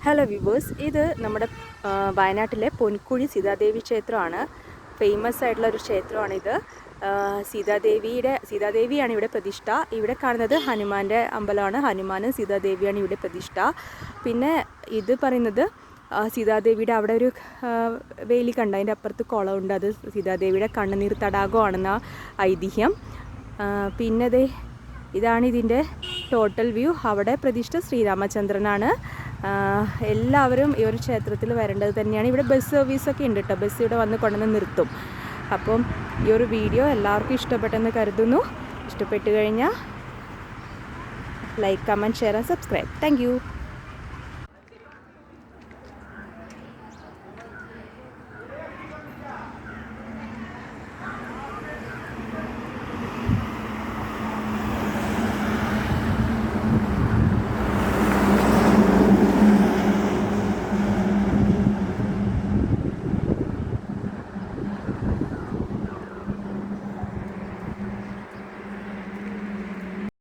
Hello viewers, ഇത് നമ്മുടെ വയനാട്ടിലെ പൊൻകുഴി സീതാദേവി ക്ഷേത്രമാണ്. ഫേമസ് ആയിട്ടുള്ള ഒരു ക്ഷേത്രമാണിത്. സീതാദേവിയാണ് ഇവിടെ പ്രതിഷ്ഠ. ഇവിടെ കാണുന്നത് ഹനുമാൻ്റെ അമ്പലമാണ്. ഹനുമാനും സീതാദേവിയാണ് ഇവിടെ പ്രതിഷ്ഠ. പിന്നെ ഇത് പറയുന്നത് സീതാദേവിയുടെ അവിടെ ഒരു വേലി കണ്ട, അതിൻ്റെ അപ്പുറത്ത് കുളമുണ്ട്. അത് സീതാദേവിയുടെ കണ്ണുനീർ തടാകമാണെന്ന ഐതിഹ്യം. പിന്നെ ഇതാണ് ഇതിൻ്റെ ടോട്ടൽ വ്യൂ. അവിടെ പ്രതിഷ്ഠ ശ്രീരാമചന്ദ്രനാണ്. എല്ലാവരും ഈ ഒരു ക്ഷേത്രത്തിൽ വരേണ്ടത് തന്നെയാണ്. ഇവിടെ ബസ് സർവീസൊക്കെ ഉണ്ട് കേട്ടോ. ബസ് ഇവിടെ വന്ന് കൊണ്ടുവന്ന് നിർത്തും. അപ്പം ഈ ഒരു വീഡിയോ എല്ലാവർക്കും ഇഷ്ടപ്പെട്ടെന്ന് കരുതുന്നു. ഇഷ്ടപ്പെട്ട് കഴിഞ്ഞാൽ like, comment, share and subscribe. Thank you.